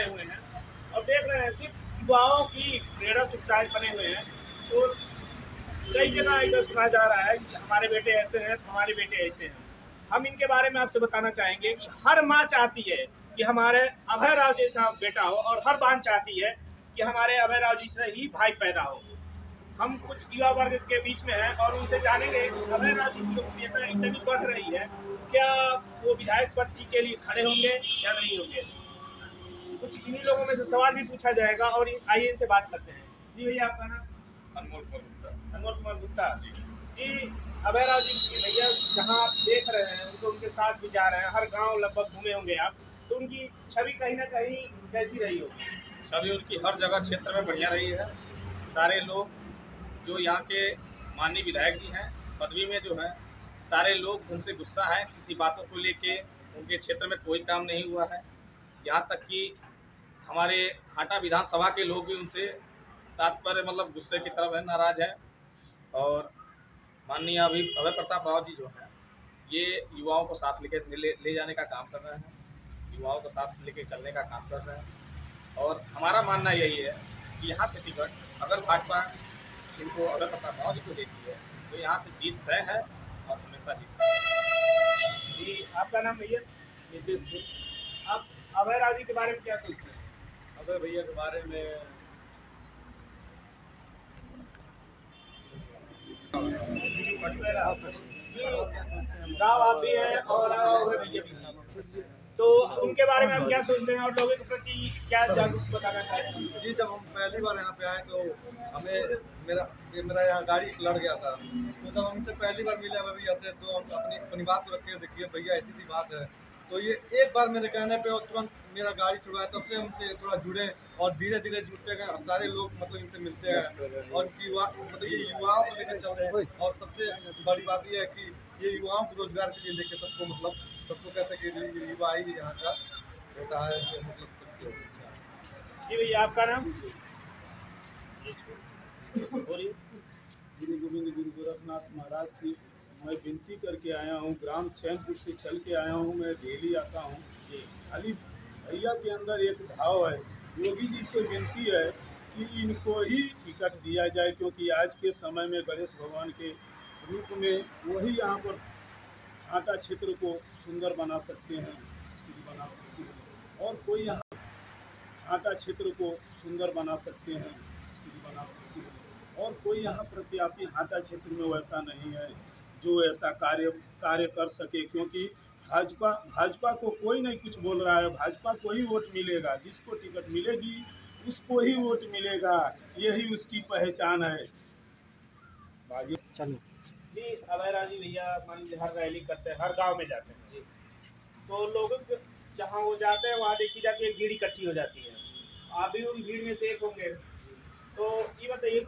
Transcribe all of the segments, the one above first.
आए हुए हैं और देख रहे हैं सिर्फ युवाओं की प्रेरणा सुविधाएं बने हुए हैं। तो कई जगह ऐसा सुना जा रहा है कि हमारे बेटे ऐसे हैं, हमारे बेटे ऐसे हैं। हम इनके बारे में आपसे बताना चाहेंगे कि हर माँ चाहती है कि हमारे अभय राव जैसा बेटा हो और हर बहन चाहती है कि हमारे अभय राव जी से ही भाई पैदा हो। हम कुछ युवा वर्ग के बीच में हैं और उनसे जानेंगे कि अभय राव जी की लोकप्रियता इतनी बढ़ रही है, क्या वो विधायक पद के लिए खड़े होंगे या नहीं होंगे। कुछ इन्हीं लोगों में से सवाल भी पूछा जाएगा और आइए इनसे बात करते हैं। जी भैया, आपका नाम? अनमोल कुमार गुप्ता। अनमोल कुमार गुप्ता जी। जी। अभय राव जी की भैया जहाँ आप देख रहे हैं उनको, उनके साथ भी जा रहे हैं, हर गांव लगभग घूमे होंगे आप, तो उनकी छवि कहीं ना कहीं कैसी रही होगी? छवि उनकी हर जगह क्षेत्र में बढ़िया रही है। सारे लोग जो यहाँ के माननीय विधायक जी हैं पदवी में जो है, सारे लोग उनसे गुस्सा है, किसी बातों को लेके उनके क्षेत्र में कोई काम नहीं हुआ है। यहाँ तक कि हमारे हाटा विधानसभा के लोग भी उनसे तात्पर्य मतलब गुस्से की तरफ है, नाराज है। और माननीय अभी अभय प्रताप राव जी जो हैं, ये युवाओं को साथ ले जाने का काम कर रहे हैं, युवाओं को साथ लेके चलने का काम कर रहे हैं। और हमारा मानना यही है कि यहाँ से टिकट अगर भाजपा इनको अभय प्रताप राव जी को देती है तो यहाँ से जीत तय है और हमेशा जीत है। जी, आपका नाम भैया? नीतीश सिंह। आप अभय राव जी के बारे में क्या सोचते हैं? अभय भैया के बारे में राव आप भी हैं और अभय भैया भी हैं, तो उनके बारे में आप क्या सोचते हैं और लोगों के प्रति क्या जागरूक बताना चाहते हैं? जी, जब हम पहली बार यहाँ पे आए तो हमें मेरा यहाँ गाड़ी लड़ गया था, तो जब हमसे पहली बार मिले अभय भैया से तो हम अपनी बात को रख के देखिए भैया ऐसी सी बात है, तो ये एक बार मेरे कहने पे और तुरंत मेरा गाड़ी छुड़वाया, तब से हमसे थोड़ा जुड़े और धीरे धीरे जुड़ते गए और सारे लोग मतलब इनसे मिलते हैं और मतलब ये युवाओं को लेकर चल रहे हैं। और सबसे बड़ी बात ये है कि ये युवाओं को रोजगार के लिए लेके सबको कहते हैं कि ये युवा ही यहाँ का होता है जो मतलब सबको जी भैया, आपका नाम? बोलिए। गुरु गोविंद गुरु गोरखनाथ महाराज से मैं विनती करके आया हूँ, ग्राम चैनपुर से चल के आया हूँ, मैं डेली आता हूँ। खाली भैया के अंदर एक भाव है, योगी जी से विनती है कि इनको ही टिकट दिया जाए, क्योंकि आज के समय में गणेश भगवान के रूप में वही यहाँ पर हाटा क्षेत्र को सुंदर बना सकते हैं, सिद्ध बना सकते हैं। और कोई यहाँ हाटा क्षेत्र को सुंदर बना सकते हैं, सिद्ध बना सकते हैं। और कोई यहाँ प्रत्याशी हाटा क्षेत्र में वैसा नहीं है जो ऐसा कार्य कर सके, क्योंकि भाजपा को कोई नहीं कुछ बोल रहा है। भाजपा को ही वोट मिलेगा, जिसको टिकट मिलेगी उसको ही वोट मिलेगा, यही उसकी पहचान है। चलो जी। अभय राव जी भैया मान लीजिए हर रैली करते हैं, हर गांव में जाते हैं जी, तो लोग जहाँ वो जाते हैं वहाँ देखी जाती है भीड़ इकट्ठी हो जाती है, आप भी उन भीड़ में से एक होंगे। तो ये बताइए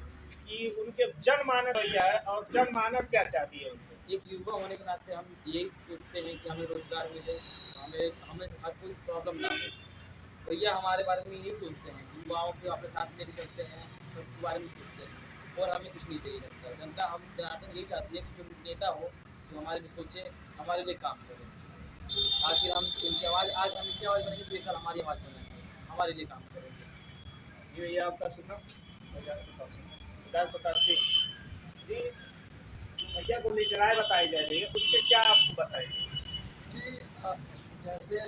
कि उनके जनमानस भैया है और जनमानस क्या चाहती है उनसे? एक युवा होने के नाते हम यही सोचते हैं कि हमें रोजगार मिले, हमें हर कोई प्रॉब्लम ना हो। भैया हमारे बारे में यही सोचते हैं कि युवाओं को अपने साथ लेके चलते हैं, सबके बारे में सोचते हैं और हमें कुछ नहीं चाहिए लगता है। जनता हम जनार्दन यही चाहती है कि जो नेता हो जो हमारे लिए सोचे, हमारे लिए काम करे। आखिर हम इनकी आवाज़ आज हम इनकी आवाज़ बनेंगे तो कल हमारी आवाज़ बनेंगे, हमारे लिए काम करेंगे। जी भैया, आपका शुभ नाम? प्रताप सिंह जी। भैया को लेकर राय बताई जा रही है, उसके क्या आपको बताएंगे? जी जैसे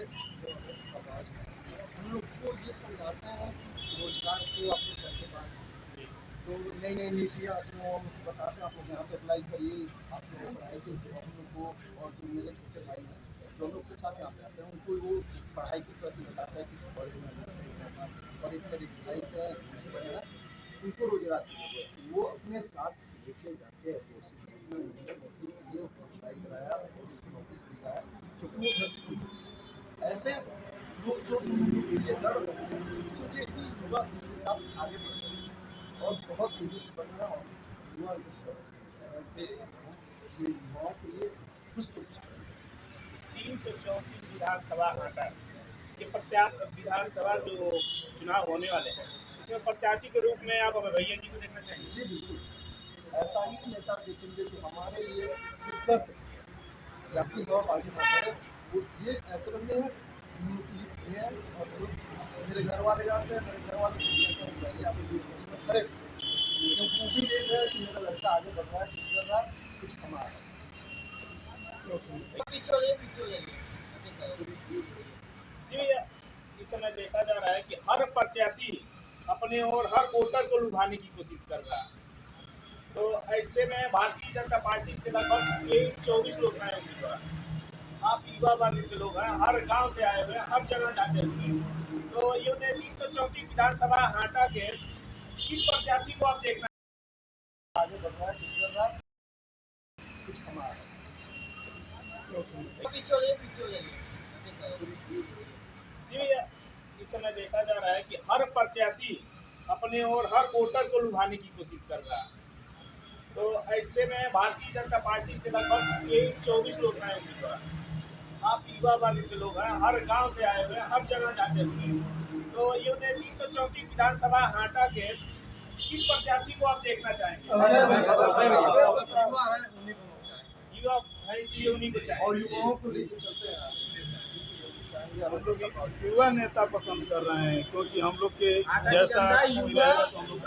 हम लोग को ये समझाते हैं कि रोजगार को अपने सर से बात जो नई नई नीतियाँ जो हम बताते हैं आप लोग यहाँ पे अप्लाई करिए, आप लोग पढ़ाई के हम लोग को और जो मेरे छोटे भाई हैं जो हम लोग के साथ यहाँ पे आते हैं उनको वो पढ़ाई के प्रति बताता है किसी बड़े में बड़ी बड़ी पढ़ाई का से बढ़िया उनको रोजगार की वो अपने साथ लेके जाते हैं पढ़ाई कराया नौकरी दिलाया क्योंकि वो घर से ऐसे लोग जो ये लड़ रहे हैं इसलिए ही युवा उसके साथ आगे बढ़ रहे हैं और बहुत तेजी से बढ़ रहा है और युवा ये युवाओं के लिए कुछ तो 334 विधानसभा हाटा ये विधानसभा जो चुनाव होने वाले हैं, इसमें प्रत्याशी के रूप में आप अभय भैया जी को देखना चाहेंगे? जी बिल्कुल ऐसा ही नेता देखेंगे जो हमारे लिए प्लस या फिर और आगे बढ़ रहे वो ये ऐसे बंदे हैं और मेरे घर वाले जानते हैं, मेरे घर वाले खुद कहते हैं पहले आप 20% खड़े, लेकिन वो भी देख रहे हैं कि मेरा लड़का आगे बढ़ रहा है, कुछ कर रहा है, कुछ कमा रहा है। जी भैया, इस समय देखा जा रहा है कि हर प्रत्याशी अपने और हर वोटर को लुभाने की कोशिश कर रहा है। तो ऐसे में भारतीय जनता पार्टी से लगभग 24 लोग आए उम्मीदवार। आप युवा वर्ग के लोग हैं, हर गांव से आए हुए हैं, हर जगह जाते हुए। तो ये 334 विधानसभा हाटा के किस प्रत्याशी को आप देखना आगे बढ़ रहा है, कुछ कर रहा है, कुछ कमा रहा है। जी भैया, इस समय देखा जा रहा है कि हर प्रत्याशी अपने और हर वोटर को लुभाने की कोशिश कर रहा है। तो ऐसे में भारतीय जनता पार्टी से लगभग 24 लोग आए उम्मीदवार। आप युवा वर्ग के लोग हैं, हर गांव से आए हुए हैं, हर जगह जाते हुए। तो ये 334 विधानसभा हाटा के किस प्रत्याशी को आप देखना चाहेंगे? युवा है इसलिए उन्हीं को चाहिए। और युवाओं को लेकर चलते हैं हम लोग युवा नेता पसंद कर रहे हैं, क्योंकि हम लोग के जैसा मिलेगा तो हम लोग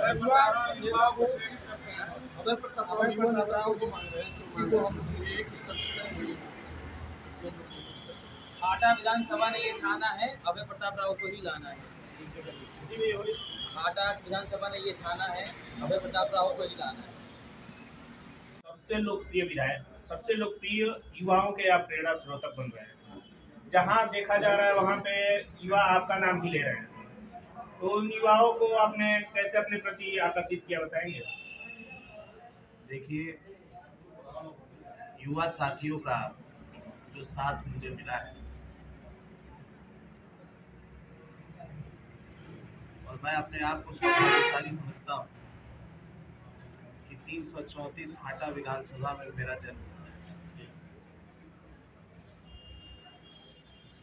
अभय प्रताप राव युवा नेताओं को मांग रहे हैं, क्योंकि वो हम लोग ये कुछ कर सकते हैं, वही जो लोग कुछ कर सकते हैं। हाटा विधानसभा ने ये ठाना है अभय प्रताप राव को ही लाना है। जी भैया बोलिए। हाटा विधानसभा ने ये ठाना है अभय प्रताप राव को ही लाना है। सबसे लोकप्रिय विधायक, सबसे लोकप्रिय युवाओं के आप प्रेरणा स्रोतक बन रहे हैं। जहाँ देखा जा रहा है वहाँ पे युवा आपका नाम ही ले रहे हैं। तो उन युवाओं को आपने कैसे अपने प्रति आकर्षित किया, बताएंगे? देखिए, युवा साथियों का जो साथ मुझे मिला है, और मैं अपने आप को सौभाग्यशाली समझता हूँ कि 334 हाटा विधानसभा में मेरा जन्म हुआ है।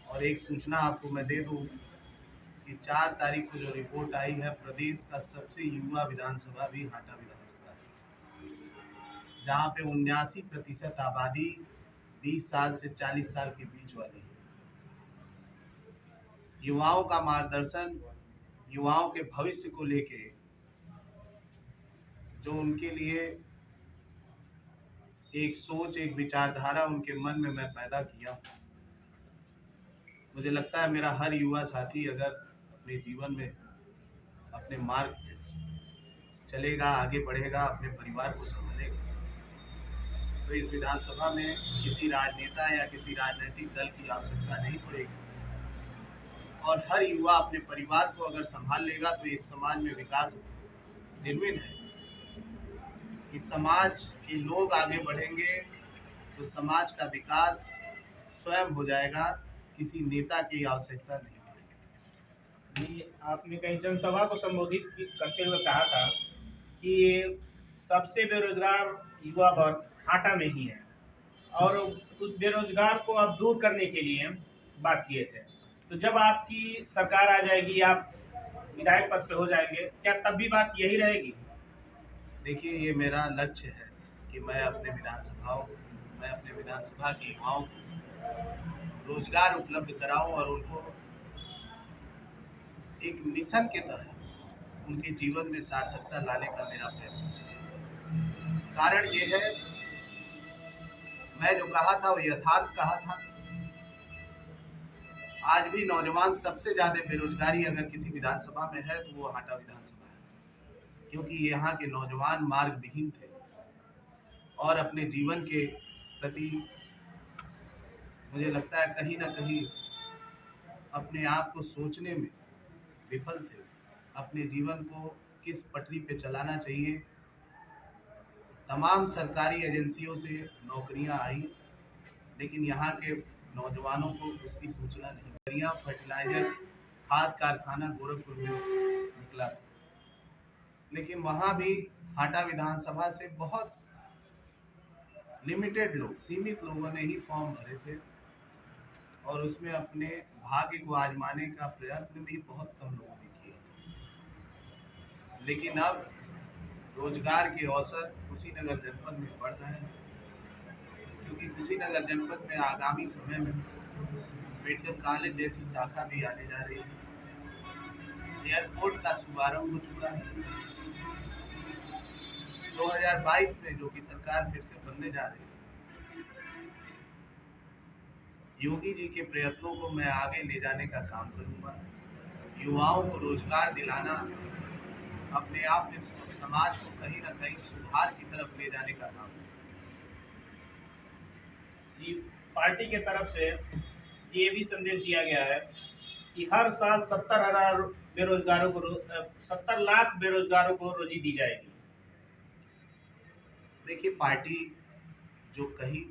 और एक सूचना आपको मैं दे दूँ कि 4 तारीख को जो रिपोर्ट आई है, प्रदेश का सबसे युवा विधानसभा भी हाटा विधानसभा है, जहाँ पे 79% आबादी 20 साल से 40 साल के बीच वाली है। युवाओं का मार्गदर्शन, युवाओं के भविष्य को लेके जो उनके लिए एक सोच, एक विचारधारा उनके मन में मैं पैदा किया, मुझे लगता है मेरा हर युवा साथी अगर अपने जीवन में अपने मार्ग पे चलेगा, आगे बढ़ेगा, अपने परिवार को संभालेगा, तो इस विधानसभा में किसी राजनेता या किसी राजनीतिक दल की आवश्यकता नहीं पड़ेगी। और हर युवा अपने परिवार को अगर संभाल लेगा तो इस समाज में विकास निर्विघ्न है। इस समाज के लोग आगे बढ़ेंगे तो समाज का विकास स्वयं हो जाएगा, किसी नेता की आवश्यकता नहीं पड़ेगी। जी, आपने कहीं जनसभा को संबोधित करते हुए कहा था कि सबसे बेरोजगार युवा वर्ग हाटा में ही है, और उस बेरोजगार को आप दूर करने के लिए बात किए थे। तो जब आपकी सरकार आ जाएगी, आप विधायक पद पे हो जाएंगे, क्या तब भी बात यही रहेगी? देखिए, ये मेरा लक्ष्य है कि मैं अपने विधानसभा के युवाओं को रोजगार उपलब्ध कराऊं और उनको एक मिशन के तहत उनके जीवन में सार्थकता लाने का मेरा प्रयत्न है। कारण ये है, मैं जो कहा था वो यथार्थ कहा था। आज भी नौजवान सबसे ज़्यादा बेरोजगारी अगर किसी विधानसभा में है तो वो हाटा विधानसभा है, क्योंकि यहाँ के नौजवान मार्ग विहीन थे और अपने जीवन के प्रति मुझे लगता है कहीं ना कहीं अपने आप को सोचने में विफल थे। अपने जीवन को किस पटरी पे चलाना चाहिए। तमाम सरकारी एजेंसियों से नौकरियां आई, लेकिन यहाँ के नौजवानों को उसकी सूचना नहीं। फर्टिलाइजर खाद कारखाना गोरखपुर में निकला, लेकिन वहाँ भी हाटा विधानसभा से बहुत लिमिटेड लोग, सीमित लोगों ने ही फॉर्म भरे थे और उसमें अपने भाग्य को आजमाने का प्रयत्न भी बहुत कम लोगों ने किया। लेकिन अब रोजगार के अवसर कुशीनगर जनपद में बढ़ रहे हैं, क्योंकि कुशीनगर जनपद में आगामी समय में मेडिकल कॉलेज जैसी शाखा भी आने जा रही है। एयरपोर्ट का शुभारंभ हो चुका है। 2022 में जो कि सरकार फिर से बनने जा रही है, योगी जी के प्रयत्नों को मैं आगे ले जाने का काम करूंगा। युवाओं को रोजगार दिलाना, अपने आप में समाज को कहीं ना कहीं सुधार की तरफ ले जाने का काम जी, पार्टी के तरफ से ये भी संदेश दिया गया है कि हर साल 70,000 बेरोजगारों को 70 लाख बेरोजगारों को रोजी दी जाएगी। देखिए, पार्टी जो कही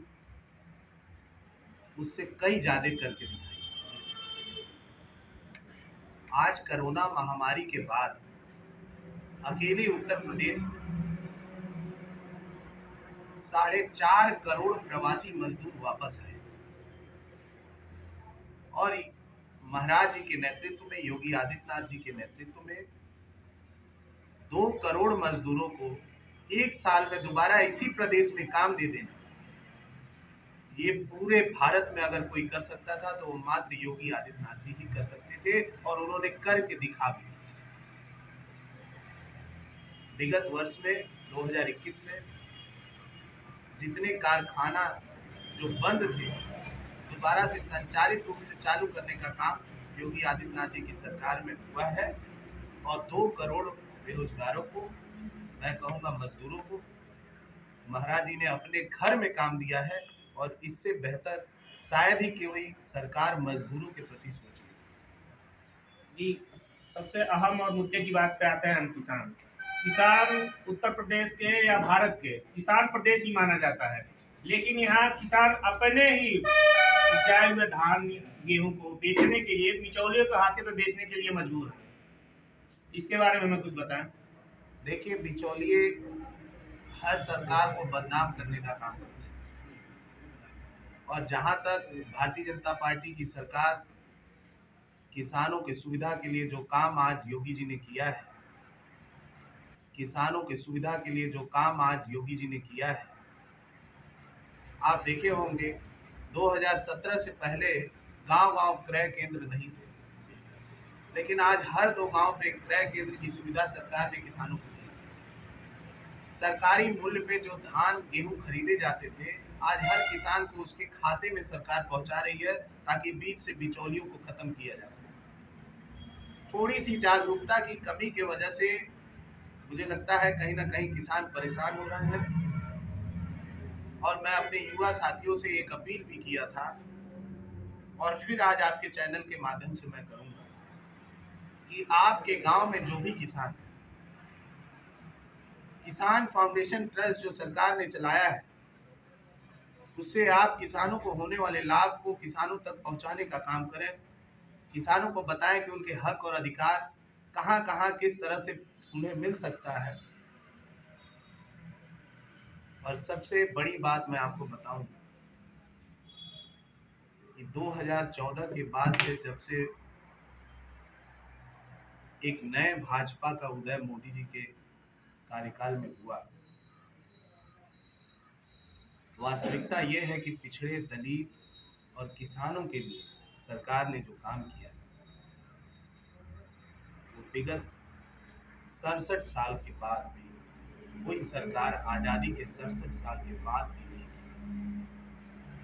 उससे कई ज्यादा करके दिखाई। आज कोरोना महामारी के बाद अकेले उत्तर प्रदेश में 4.5 करोड़ प्रवासी मजदूर वापस आए और महाराज जी के नेतृत्व में, योगी आदित्यनाथ जी के नेतृत्व में 2 करोड़ मजदूरों को एक साल में दोबारा इसी प्रदेश में काम दे देना, ये पूरे भारत में अगर कोई कर सकता था तो वो मात्र योगी आदित्यनाथ जी ही कर सकते थे, और उन्होंने करके दिखा भी। विगत वर्ष में 2021 में जितने कारखाना जो बंद थे दोबारा से संचालित रूप से चालू करने का काम योगी आदित्यनाथ जी की सरकार में हुआ है, और 2 करोड़ बेरोजगारों को, मैं कहूँगा मजदूरों को, महाराज जी ने अपने घर में काम दिया है, और इससे बेहतर शायद ही कोई सरकार मजदूरों के प्रति सोचे। जी, सबसे अहम और मुद्दे की बात पे आते हैं हम किसान उत्तर प्रदेश के या भारत के किसान प्रदेश ही माना जाता है, लेकिन यहाँ किसान अपने ही उपजाए हुए धान गेहूं को बेचने के लिए बिचौलियों के हाथे पे बेचने के लिए मजबूर है। इसके बारे में हमें कुछ बताएं। देखिए, बिचौलिए हर सरकार को बदनाम करने का काम करते हैं, और जहां तक भारतीय जनता पार्टी की सरकार किसानों की सुविधा के लिए जो काम आज योगी जी ने किया है, किसानों की सुविधा के लिए जो काम आज योगी जी ने किया है, आप देखे होंगे 2017 से पहले गांव-गांव क्रय केंद्र नहीं थे, लेकिन आज हर 2 गांव पे क्रय केंद्र की सुविधा सरकार ने किसानों को दी। सरकारी मूल्य पे जो धान गेहूं खरीदे जाते थे, आज हर किसान को उसके खाते में सरकार पहुंचा रही है, ताकि बीच से बिचौलियों को खत्म किया जा सके। थोड़ी सी जागरूकता की कमी की वजह से मुझे लगता है कहीं ना कहीं किसान परेशान हो रहे हैं, और मैं अपने युवा साथियों से एक अपील भी किया था, और फिर आज आपके चैनल के माध्यम से मैं करूंगा कि आपके गांव में जो भी किसान है, किसान फाउंडेशन ट्रस्ट जो सरकार ने चलाया है, उससे आप किसानों को होने वाले लाभ को किसानों तक पहुंचाने का काम करें। किसानों को बताएं कि उनके हक और अधिकार कहां-कहां किस तरह से उन्हें मिल सकता है। और सबसे बड़ी बात मैं आपको बताऊं कि 2014 के बाद से, जब से एक नए भाजपा का उदय मोदी जी के कार्यकाल में हुआ, वास्तविकता ये है कि पिछड़े, दलित और किसानों के लिए सरकार ने जो काम किया वो विगत 67 साल के बाद भी, कोई सरकार आज़ादी के 67 साल के बाद भी नहीं,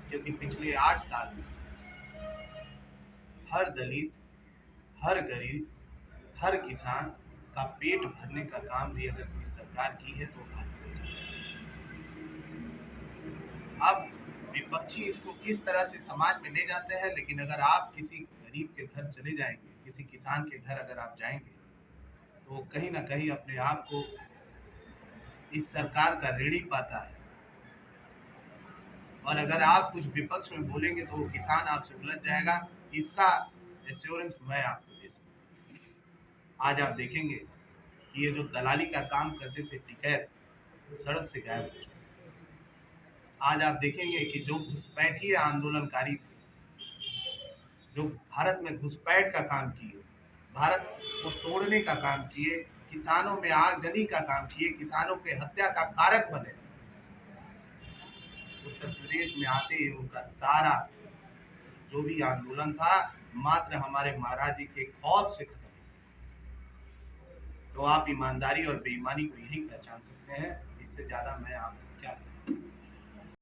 क्योंकि पिछले 8 साल में हर दलित, हर गरीब, हर किसान का पेट भरने का काम भी अगर कोई सरकार की है तो भारतीय जनता पार्टी। अब विपक्षी इसको किस तरह से समाज में ले जाते हैं, लेकिन अगर आप किसी गरीब के घर चले जाएंगे, किसी किसान के घर अगर आप जाएंगे, तो कहीं ना कहीं अपने आप को इस सरकार का ऋणी पाता है, और अगर आप कुछ विपक्ष में बोलेंगे तो वो किसान आपसे उलझ जाएगा। इसका एश्योरेंस मैं आपको दे सकता हूँ। आज आप देखेंगे कि ये जो दलाली का काम करते थे टिकैत, सड़क से गायब हो चुके हैं। आज आप देखेंगे कि जो घुसपैठिए आंदोलनकारी थे, जो भारत में घुसपैठ का काम किए, भारत को तोड़ने का काम किए, किसानों में आगजनी का काम किए, किसानों के हत्या का कारक बने, उत्तर प्रदेश में आते ही उनका सारा जो भी आंदोलन था मात्र हमारे महाराज जी के खौफ से खत्म। तो आप ईमानदारी और बेईमानी को यही पहचान सकते हैं। इससे ज़्यादा मैं आपको क्या